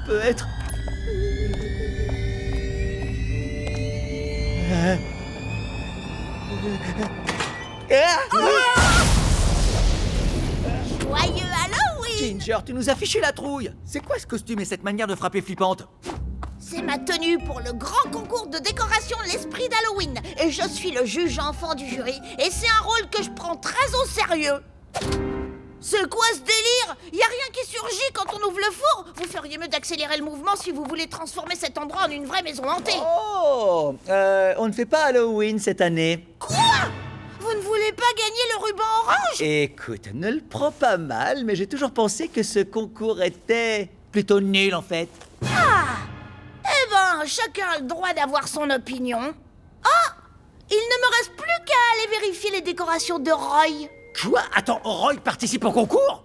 peut être... Joyeux Halloween! Ginger, tu nous as fiché la trouille. C'est quoi ce costume et cette manière de frapper flippante? C'est ma tenue pour le grand concours de décoration L'Esprit d'Halloween. Et je suis le juge enfant du jury. Et c'est un rôle que je prends très au sérieux. C'est quoi ce délire? Y a rien qui surgit quand on ouvre le four. Vous feriez mieux d'accélérer le mouvement si vous voulez transformer cet endroit en une vraie maison hantée. Oh, on ne fait pas Halloween cette année. Quoi? Vous ne voulez pas gagner le ruban orange? Écoute, ne le prends pas mal, mais j'ai toujours pensé que ce concours était plutôt nul en fait. Eh ben, chacun a le droit d'avoir son opinion. Oh! Il ne me reste plus qu'à aller vérifier les décorations de Roy. Quoi? Attends, Roy participe au concours?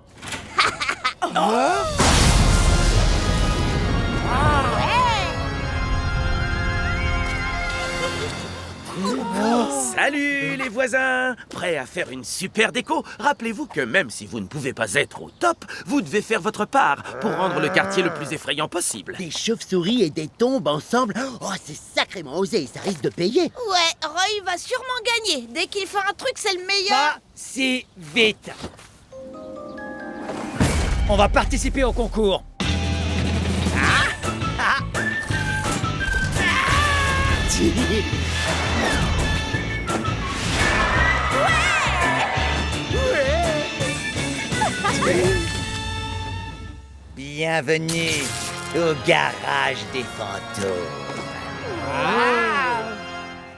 Salut les voisins! Prêts à faire une super déco? Rappelez-vous que même si vous ne pouvez pas être au top, vous devez faire votre part pour rendre le quartier le plus effrayant possible. Des chauves-souris et des tombes ensemble. Oh, c'est sacrément osé, ça risque de payer. Ouais, Roy va sûrement gagner. Dès qu'il fait un truc, c'est le meilleur. Pas si vite. On va participer au concours. Bienvenue au garage des fantômes.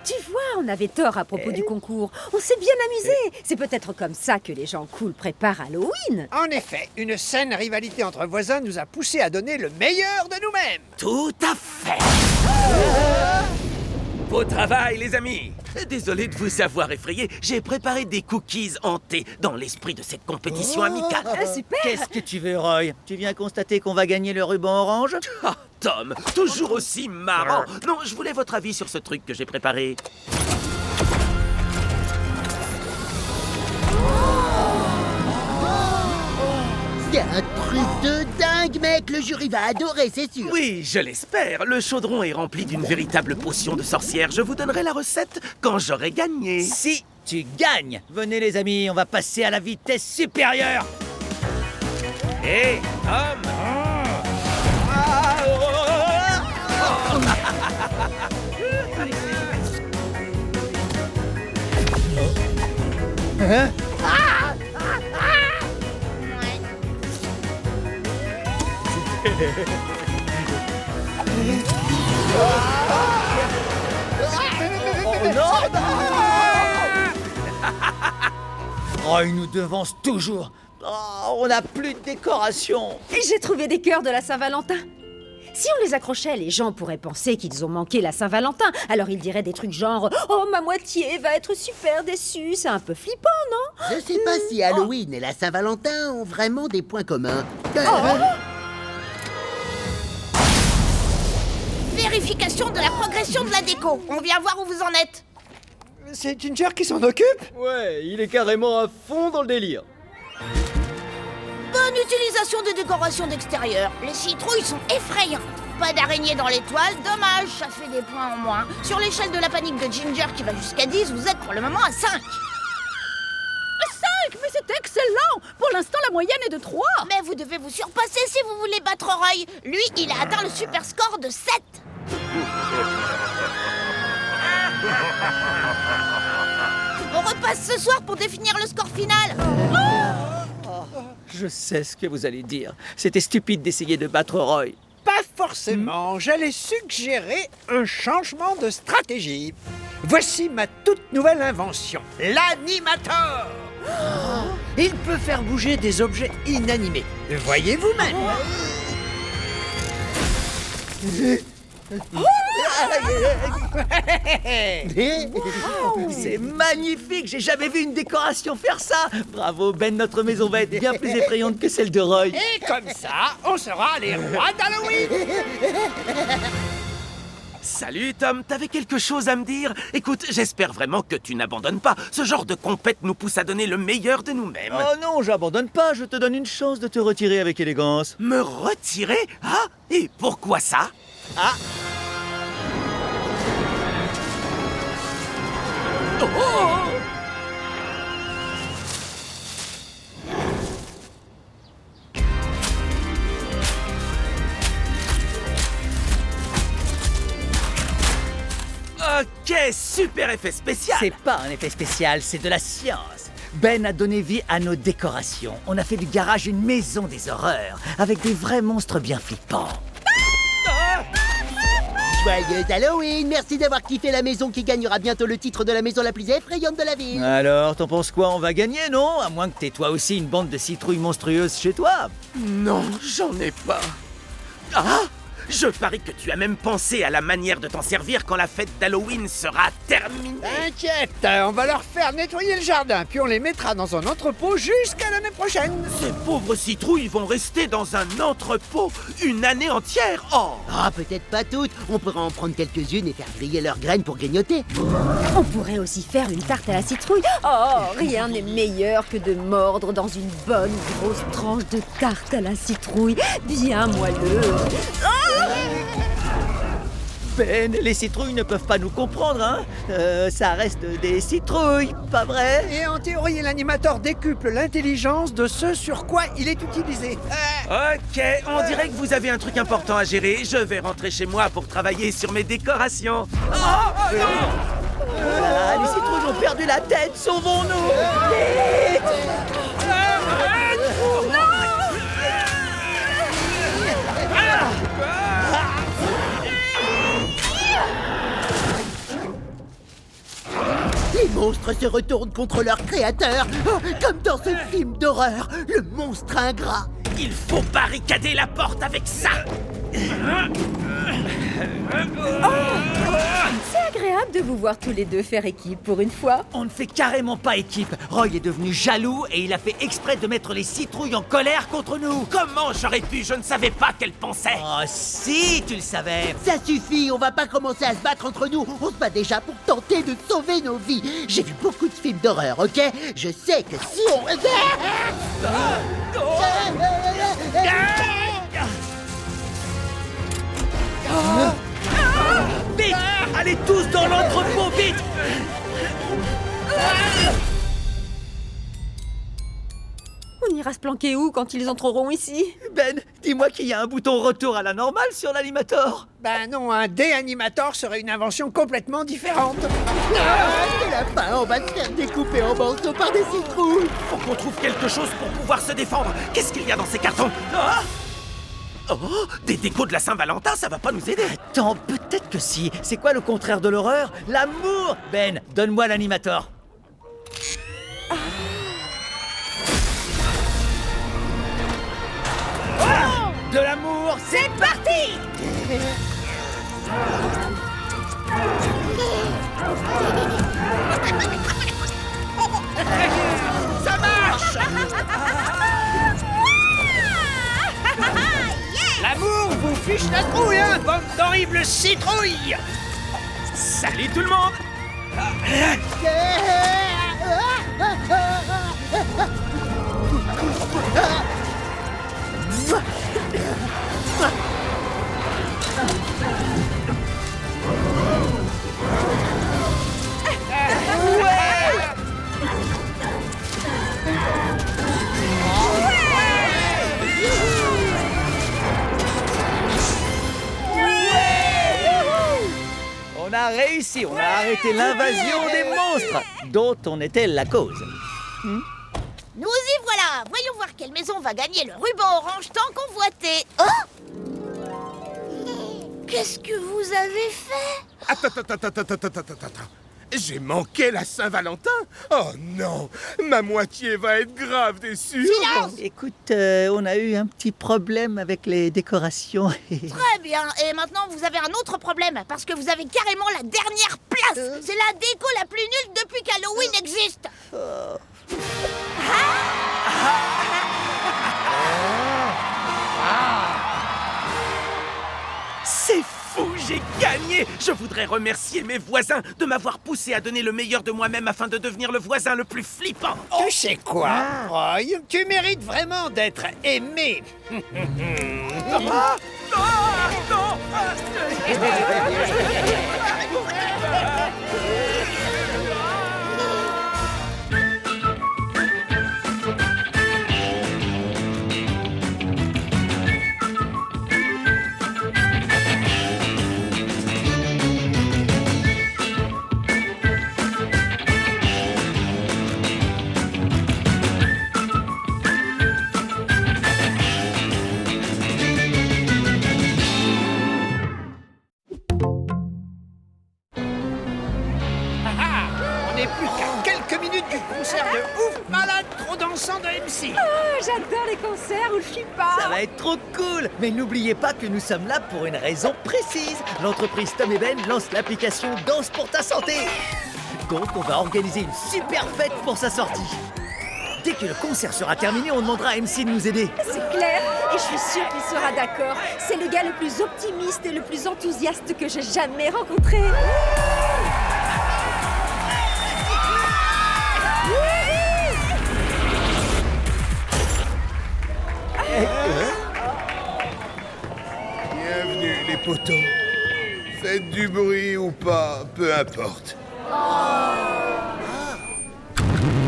Tu vois, on avait tort à propos du concours. On s'est bien amusé. C'est peut-être comme ça que les gens cool préparent Halloween. En effet, une saine rivalité entre voisins nous a poussé à donner le meilleur de nous-mêmes. Tout à fait! Beau travail, les amis! Désolé de vous avoir effrayé, j'ai préparé des cookies hantés dans l'esprit de cette compétition amicale. Super. Qu'est-ce que tu veux, Roy? Tu viens constater qu'on va gagner le ruban orange? Ah, Tom, toujours aussi marrant! Non, je voulais votre avis sur ce truc que j'ai préparé. C'est un truc de dingue, mec. Le jury va adorer, c'est sûr. Oui, je l'espère. Le chaudron est rempli d'une véritable potion de sorcière. Je vous donnerai la recette quand j'aurai gagné. Si tu gagnes! Venez les amis, on va passer à la vitesse supérieure! Hé, Tom! Hein? Roy nous devance toujours. Oh, on n'a plus de décoration. Et j'ai trouvé des cœurs de la Saint-Valentin. Si on les accrochait, les gens pourraient penser qu'ils ont manqué la Saint-Valentin. Alors ils diraient des trucs genre « Oh, ma moitié va être super déçue ». C'est un peu flippant, non? Je sais pas si Halloween et la Saint-Valentin ont vraiment des points communs. Vérification de la progression de la déco. On vient voir où vous en êtes. C'est Ginger qui s'en occupe? Ouais, il est carrément à fond dans le délire. Bonne utilisation des décorations d'extérieur. Les citrouilles sont effrayantes. Pas d'araignée dans l'étoile, dommage, ça fait des points en moins. Sur l'échelle de la panique de Ginger qui va jusqu'à 10, vous êtes pour le moment à 5. 5, mais c'est excellent! Pour l'instant, la moyenne est de 3. Mais vous devez vous surpasser si vous voulez battre Roy. Lui, il a atteint le super score de 7. On repasse ce soir pour définir le score final. Je sais ce que vous allez dire. C'était stupide d'essayer de battre Roy. Pas forcément. J'allais suggérer un changement de stratégie. Voici ma toute nouvelle invention, l'animator. Il peut faire bouger des objets inanimés. Voyez vous-même. C'est magnifique, j'ai jamais vu une décoration faire ça. Bravo Ben, notre maison va être bien plus effrayante que celle de Roy. Et comme ça, on sera les rois d'Halloween. Salut Tom, t'avais quelque chose à me dire? Écoute, j'espère vraiment que tu n'abandonnes pas. Ce genre de compète nous pousse à donner le meilleur de nous-mêmes. Oh non, j'abandonne pas, je te donne une chance de te retirer avec élégance. Me retirer? Ah, et pourquoi ça? Ah. Oh. Ok, super effet spécial. C'est pas un effet spécial, c'est de la science. Ben a donné vie à nos décorations. On a fait du garage une maison des horreurs, avec des vrais monstres bien flippants. Joyeux Halloween! Merci d'avoir kiffé la maison qui gagnera bientôt le titre de la maison la plus effrayante de la ville. Alors, t'en penses quoi? On va gagner, non? À moins que t'aies toi aussi une bande de citrouilles monstrueuses chez toi. Non, j'en ai pas. Ah! Je parie que tu as même pensé à la manière de t'en servir quand la fête d'Halloween sera terminée. T'inquiète, on va leur faire nettoyer le jardin, puis on les mettra dans un entrepôt jusqu'à l'année prochaine. Ces pauvres citrouilles vont rester dans un entrepôt une année entière. Oh! Ah, peut-être pas toutes. On pourra en prendre quelques-unes et faire griller leurs graines pour grignoter. On pourrait aussi faire une tarte à la citrouille. Oh, rien n'est meilleur que de mordre dans une bonne grosse tranche de tarte à la citrouille, bien moelleuse. Ben, les citrouilles ne peuvent pas nous comprendre, hein? Ça reste des citrouilles, pas vrai? Et en théorie, l'animateur décuple l'intelligence de ce sur quoi il est utilisé. Ok, on dirait que vous avez un truc important à gérer. Je vais rentrer chez moi pour travailler sur mes décorations. Ah, les citrouilles ont perdu la tête, sauvons-nous! Vite! Les monstres se retournent contre leur créateur, oh, comme dans ce film d'horreur, le monstre ingrat. Il faut barricader la porte avec ça. C'est agréable de vous voir tous les deux faire équipe pour une fois. On ne fait carrément pas équipe. Roy est devenu jaloux et il a fait exprès de mettre les citrouilles en colère contre nous. Comment j'aurais pu? Je ne savais pas qu'elle pensait. Oh si, tu le savais. Ça suffit, on va pas commencer à se battre entre nous. On se bat déjà pour tenter de sauver nos vies. J'ai vu beaucoup de films d'horreur, ok? Je sais que si on... Vite! Allez tous dans l'entrepôt, vite! On ira se planquer où quand ils entreront ici? Ben, dis-moi qu'il y a un bouton retour à la normale sur l'animator. Ben non, un déanimator serait une invention complètement différente. C'est la fin, on va se faire découper en morceaux par des citrouilles. Faut qu'on trouve quelque chose pour pouvoir se défendre. Qu'est-ce qu'il y a dans ces cartons? Ah! Oh, des décos de la Saint-Valentin, ça va pas nous aider. Attends, peut-être que si. C'est quoi le contraire de l'horreur? L'amour! Ben, donne-moi l'animator. De l'amour, c'est parti! Ça marche! L'amour vous fiche la trouille, hein, bande d'horribles citrouilles! Salut tout le monde. On a réussi, on a arrêté l'invasion des monstres, dont on était la cause. Nous y voilà. Voyons voir quelle maison va gagner le ruban orange tant convoité. Oh! Qu'est-ce que vous avez fait? Attends. J'ai manqué la Saint-Valentin? Oh non, ma moitié va être grave déçue. Silence! Écoute, on a eu un petit problème avec les décorations. Très bien. Et maintenant, vous avez un autre problème, parce que vous avez carrément la dernière place. C'est la déco la plus nulle depuis qu'Halloween existe. C'est fou, J'ai gagné! Je voudrais remercier mes voisins de m'avoir poussé à donner le meilleur de moi-même afin de devenir le voisin le plus flippant. Tu sais quoi, Roy? Tu mérites vraiment d'être aimé. Ah! Ah! Non! On n'est plus qu'à quelques minutes du concert de ouf malade trop dansant de MC. Oh, j'adore les concerts où je suis pas. Ça va être trop cool. Mais n'oubliez pas que nous sommes là pour une raison précise. L'entreprise Tom et Ben lance l'application Danse pour ta santé. Donc on va organiser une super fête pour sa sortie. Dès que le concert sera terminé, on demandera à MC de nous aider. C'est clair, et je suis sûre qu'il sera d'accord. C'est le gars le plus optimiste et le plus enthousiaste que j'ai jamais rencontré. Bienvenue les potos. Faites du bruit ou pas, peu importe.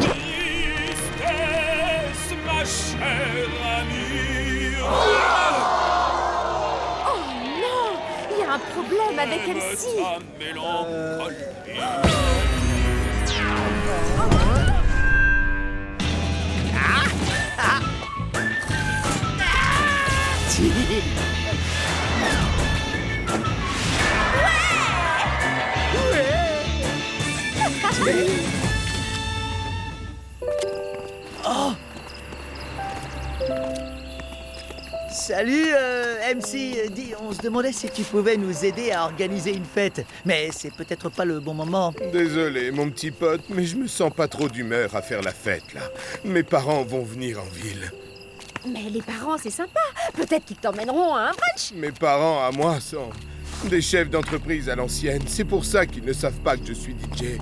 Tristesse, ma chère amie. Oh non, il y a un problème avec MC. Salut MC, dis, on se demandait si tu pouvais nous aider à organiser une fête. Mais c'est peut-être pas le bon moment. Désolé mon petit pote, mais je me sens pas trop d'humeur à faire la fête là. Mes parents vont venir en ville. Mais les parents, c'est sympa. Peut-être qu'ils t'emmèneront à un brunch. Mes parents à moi sont des chefs d'entreprise à l'ancienne. C'est pour ça qu'ils ne savent pas que je suis DJ.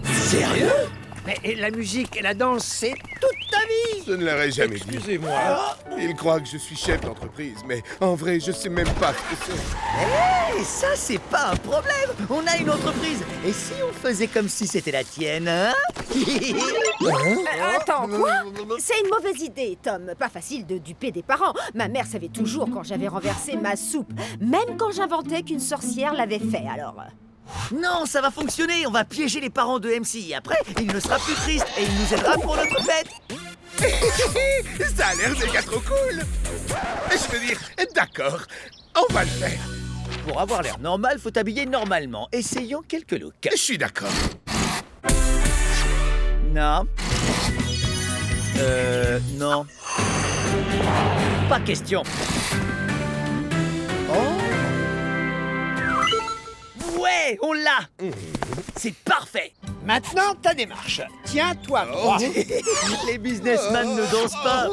Sérieux? Mais la musique et la danse, c'est toute ta vie. Je ne leur ai jamais dit. Excusez-moi. Ils croient que je suis chef d'entreprise, mais en vrai, je sais même pas ce que c'est. Et ça, c'est pas un problème. On a une entreprise. Et si on faisait comme si c'était la tienne, hein? Attends, quoi? C'est une mauvaise idée, Tom. Pas facile de duper des parents. Ma mère savait toujours quand j'avais renversé ma soupe. Même quand j'inventais qu'une sorcière l'avait fait, alors... Non, ça va fonctionner. On va piéger les parents de MC. Et après, il ne sera plus triste et il nous aidera pour notre fête. Ça a l'air méga trop cool. Je veux dire, d'accord, on va le faire. Pour avoir l'air normal, faut t'habiller normalement. Essayons quelques looks. Je suis d'accord. Non. Non. Pas question. Oh. Ouais, on l'a. C'est parfait. Maintenant, ta démarche. Tiens-toi droit. Les businessmen ne dansent pas.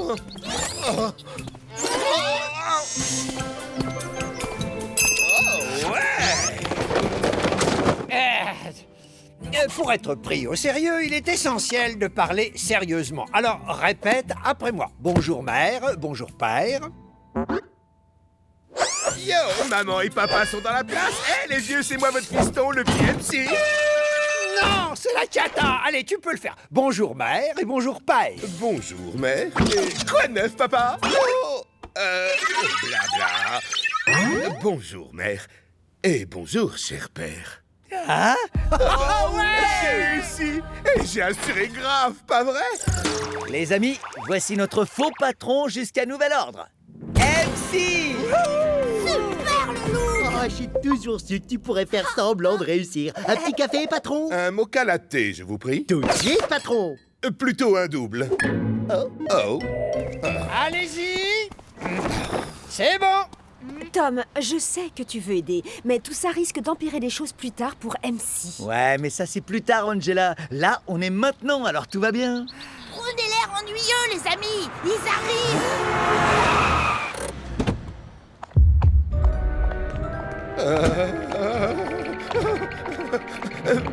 Pour être pris au sérieux, il est essentiel de parler sérieusement. Alors, répète après moi. Bonjour mère, bonjour père. Yo, maman et papa sont dans la place. Eh, les vieux, c'est moi votre fiston, le petit MC. Non, c'est la cata. Allez, tu peux le faire. Bonjour mère et bonjour père. Bonjour, mère. Et quoi de neuf, papa? Oh, blabla. Bonjour, mère. Et bonjour, cher père. Hein? Oh ouais, j'ai réussi. Et j'ai assuré grave, pas vrai? Les amis, voici notre faux patron jusqu'à nouvel ordre. MC! Super, Loulou! Oh, j'ai toujours su que tu pourrais faire semblant de réussir. Un petit café, patron? Un mocha latte, je vous prie. Tout de suite, patron. Plutôt un double. Oh. Oh. Allez-y. C'est bon. Tom, je sais que tu veux aider, mais tout ça risque d'empirer les choses plus tard pour MC. Ouais, mais ça c'est plus tard, Angela. Là, on est maintenant, alors tout va bien. Prenez l'air ennuyeux, les amis! Ils arrivent!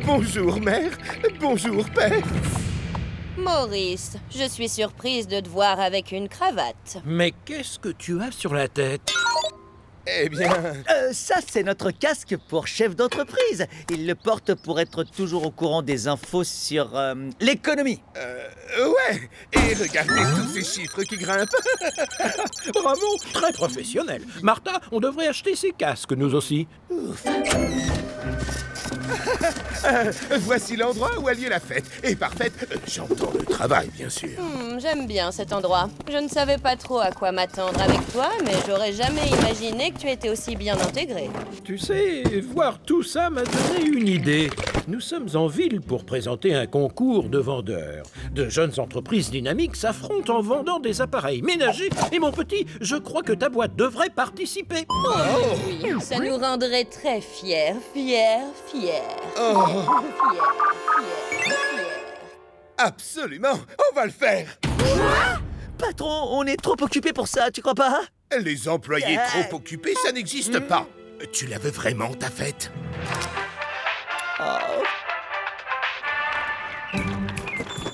Bonjour, mère. Bonjour, père. Maurice, je suis surprise de te voir avec une cravate. Mais qu'est-ce que tu as sur la tête? Eh bien... Ça, c'est notre casque pour chef d'entreprise. Il le porte pour être toujours au courant des infos sur l'économie. Ouais. Et regardez tous ces chiffres qui grimpent. Bravo, très professionnel. Martha, on devrait acheter ces casques, nous aussi. Voici l'endroit où a lieu la fête. Et par fête, j'entends le travail, bien sûr. J'aime bien cet endroit. Je ne savais pas trop à quoi m'attendre avec toi, mais j'aurais jamais imaginé que tu étais aussi bien intégré. Tu sais, voir tout ça m'a donné une idée. Nous sommes en ville pour présenter un concours de vendeurs. De jeunes entreprises dynamiques s'affrontent en vendant des appareils ménagers. Et mon petit, je crois que ta boîte devrait participer. Oui, ça nous rendrait très fiers. Absolument. On va le faire. Patron, on est trop occupé pour ça, tu crois pas? Les employés trop occupés, ça n'existe pas. Tu la veux vraiment, ta fête?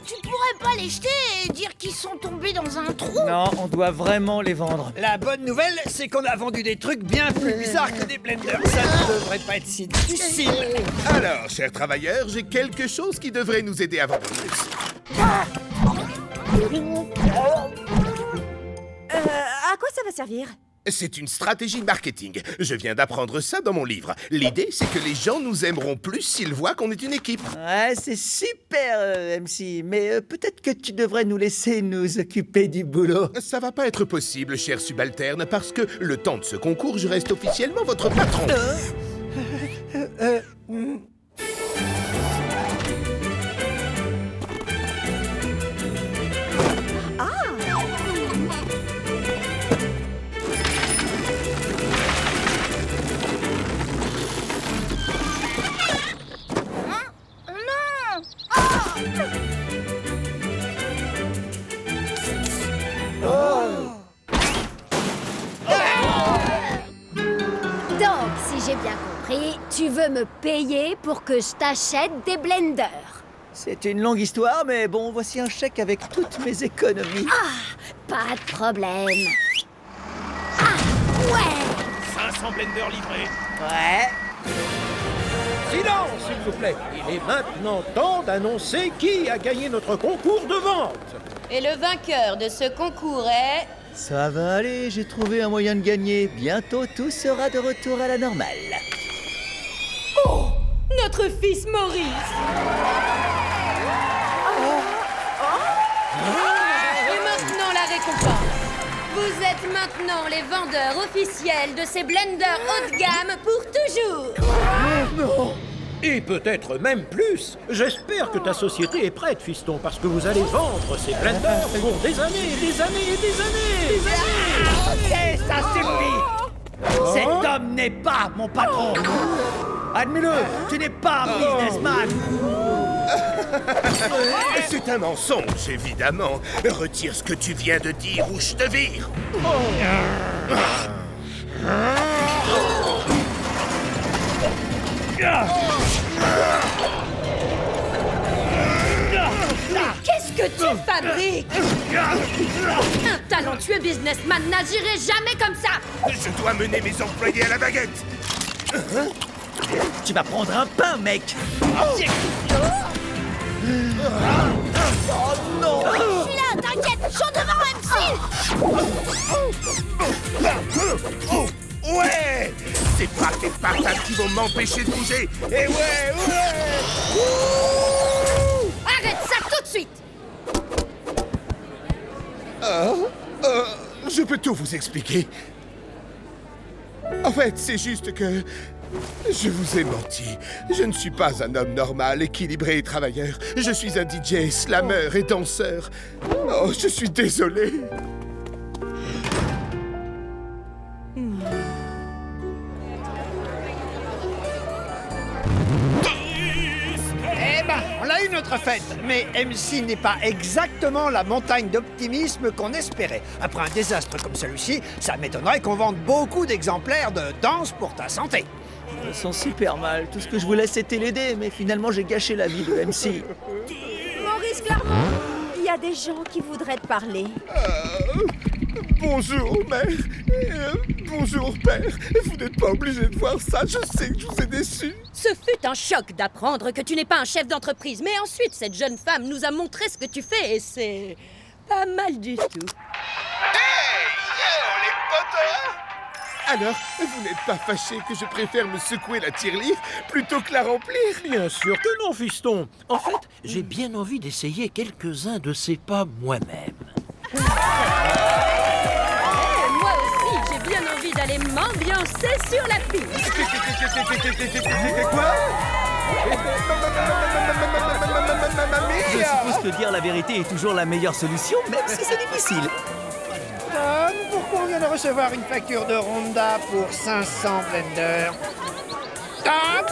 Tu pourrais pas les jeter et dire qu'ils sont tombés dans un trou? Non, on doit vraiment les vendre. La bonne nouvelle, c'est qu'on a vendu des trucs bien plus bizarres que des blenders. Ça ne devrait pas être si difficile. Alors, chers travailleurs, j'ai quelque chose qui devrait nous aider à vendre plus. À quoi ça va servir? C'est une stratégie marketing. Je viens d'apprendre ça dans mon livre. L'idée, c'est que les gens nous aimeront plus s'ils voient qu'on est une équipe. Ouais, c'est super, MC. Mais peut-être que tu devrais nous laisser nous occuper du boulot. Ça va pas être possible, cher subalterne, parce que le temps de ce concours, je reste officiellement votre patron. Donc, si j'ai bien compris, tu veux me payer pour que je t'achète des blenders. C'est une longue histoire, mais bon, voici un chèque avec toutes mes économies. Pas de problème. Ouais! 500 blenders livrés. Ouais. Silence, s'il vous plaît. Il est maintenant temps d'annoncer qui a gagné notre concours de vente. Et le vainqueur de ce concours est... Ça va aller, j'ai trouvé un moyen de gagner. Bientôt, tout sera de retour à la normale. Oh, notre fils Maurice. Et maintenant la récompense. Vous êtes maintenant les vendeurs officiels de ces blenders haut de gamme pour toujours. Et peut-être même plus. J'espère que ta société est prête, fiston, parce que vous allez vendre ces blenders pour des années, des années et des années, des années. Ok, ça suffit. Cet homme n'est pas mon patron. Admets-le, tu n'es pas un businessman. C'est un mensonge, évidemment. Retire ce que tu viens de dire ou je te vire. Qu'est-ce que tu fabriques? Un talentueux businessman n'agirait jamais comme ça. Je dois mener mes employés à la baguette. Tu vas prendre un pain, mec. Je suis là, t'inquiète, je suis devant MC. Ouais! C'est pas tes patates qui vont m'empêcher de bouger. Et ouais! Arrête ça tout de suite. Je peux tout vous expliquer. En fait, c'est juste que... je vous ai menti. Je ne suis pas un homme normal, équilibré et travailleur. Je suis un DJ, slammer et danseur. Oh, je suis désolé. Eh ben, on a eu notre fête. Mais MC n'est pas exactement la montagne d'optimisme qu'on espérait. Après un désastre comme celui-ci, ça m'étonnerait qu'on vende beaucoup d'exemplaires de Danse pour ta santé. me sens super mal. Tout ce que je voulais, c'était l'aider, mais finalement, j'ai gâché la vie de MC. Maurice Clermont, il y a des gens qui voudraient te parler. Bonjour, mère. Bonjour, père. Vous n'êtes pas obligé de voir ça. Je sais que je vous ai déçu. Ce fut un choc d'apprendre que tu n'es pas un chef d'entreprise. Mais ensuite, cette jeune femme nous a montré ce que tu fais et c'est pas mal du tout. Hey, yo, les potes! Alors, vous n'êtes pas fâché que je préfère me secouer la tirelire plutôt que la remplir? Bien sûr que non, fiston. En fait, j'ai bien envie d'essayer quelques-uns de ces pas moi-même. Moi aussi, j'ai bien envie d'aller m'ambiancer sur la piste. Quoi? Je suppose que dire la vérité est toujours la meilleure solution, même si c'est difficile. Tom, pourquoi on vient de recevoir une facture de Ronda pour 500 blenders? Tom,